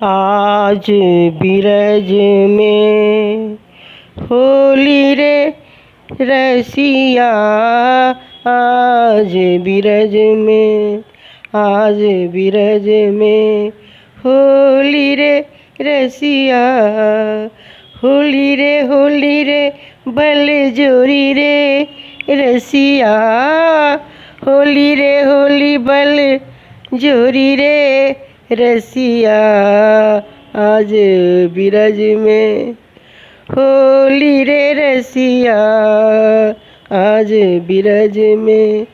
आज बिरज में होली रे रसिया। आज बिरज में, आज बिरज में होली रे रसिया। होली रे बल जोरी रे रसिया। होली बल जोरी रे रसिया। आज बिरज में होली रे रसिया। आज बिरज में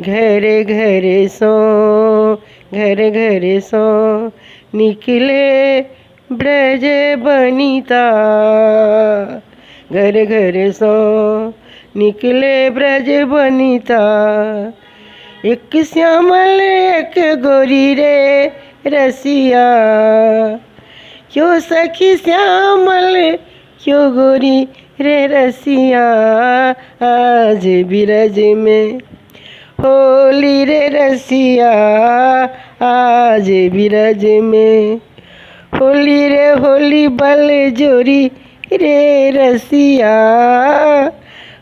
घरे घरे सो, घरे घरे सो निकले ब्रज बनिता। घरे घरे सो निकले ब्रज बनिता। एक श्यामल एक गोरी रे रसिया। क्यों सखी श्यामल क्यों गोरी रे रसिया। आज बिरज में होली रे रसिया। आज बिरज में होली रे होली बल जोरी रे रसिया।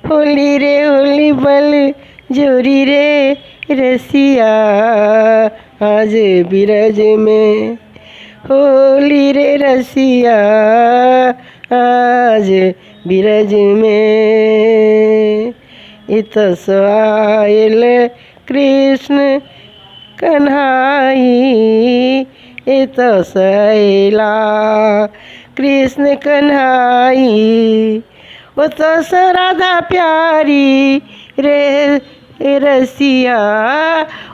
होली रे होली बल जोरी रे रसिया। आज बिरज में होली रे रसिया। आज बिरज में इतस आयल कृष्ण कन्हाई। इतस आयला कृष्ण कन्हाई। उतस राधा प्यारी रे रसिया।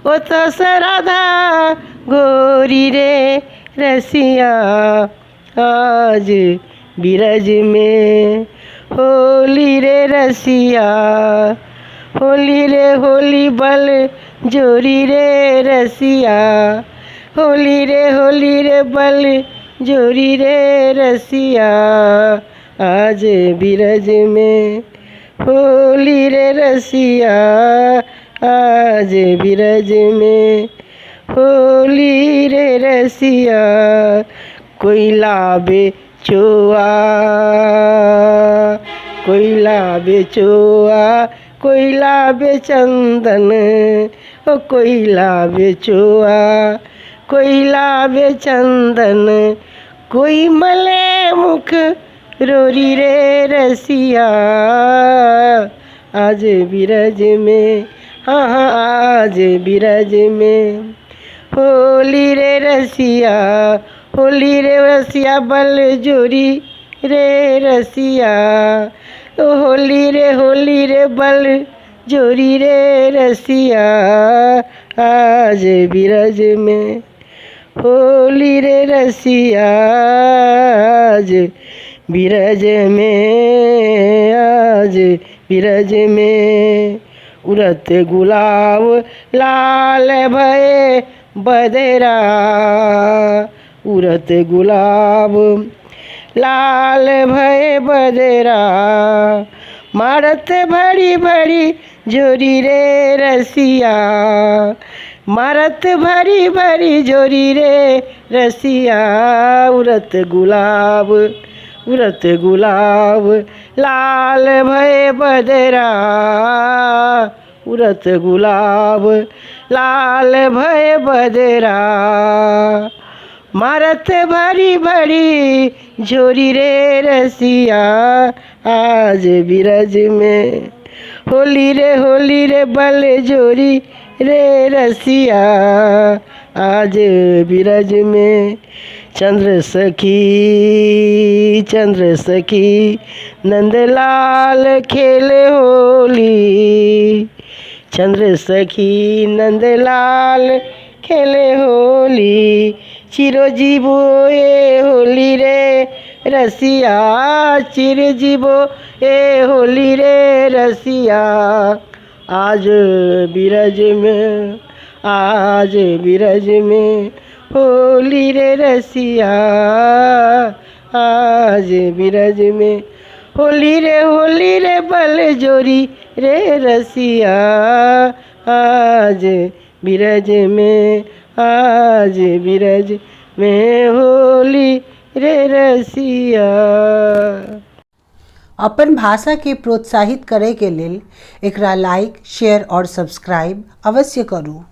उतस राधा गोरी रे रसिया। आज बिरज में होली रे रसिया। होली रे होली बल जोरी रे रसिया। होली रे बल जोरी रे रसिया। आज बिरज में होली रे रसिया। आज बिरज में होली रे रसिया। कोयला बेचोआ, कोयला बेचोआ, कोयला बेचंदन। ओ कोयला बेचोआ, कोयला बेचंदन। कोई मले मुख रोरी रे रसिया। आज बिरज में, हाँ हाँ आज बिरज में होली रे रसिया। होली रे रसिया बल जोरी रे रसिया। होली रे बल जोरी रे रसिया। आज बिरज में होली रे रसिया। आज बिरज में, आज बिरज में उड़त गुलाब लाल भये बदरा। उड़त गुलाब लाल भये बदरा। मारत भरी भरी जोरी रे रसिया। मारत भरी भरी जोरी रे रसिया। उड़त गुलाब, उड़त गुलाब लाल भये बदरा। उड़त गुलाब लाल भये बदरा। मारत भरी भरी जोरी रे रसिया। आज बिरज में होली रे बल जोरी रे रसिया। आज बिरज में चंद्र सखी, चंद्र सखी नंदलाल खेले होली। चंद्र सखी नंदलाल खेले होली। चिरजीवो ए होली रे रसिया। चिरजीवो ए होली रे रसिया। आज बिरज में, आज बिरज में होली रे रसिया। आज बिरज में होली रे बल जोरी रे रसिया। आज बिरज में, आज बिरज में होली रे रसिया। अपन भाषा के प्रोत्साहित करे के लेल एकरा लाइक, शेयर और सब्सक्राइब अवश्य करू।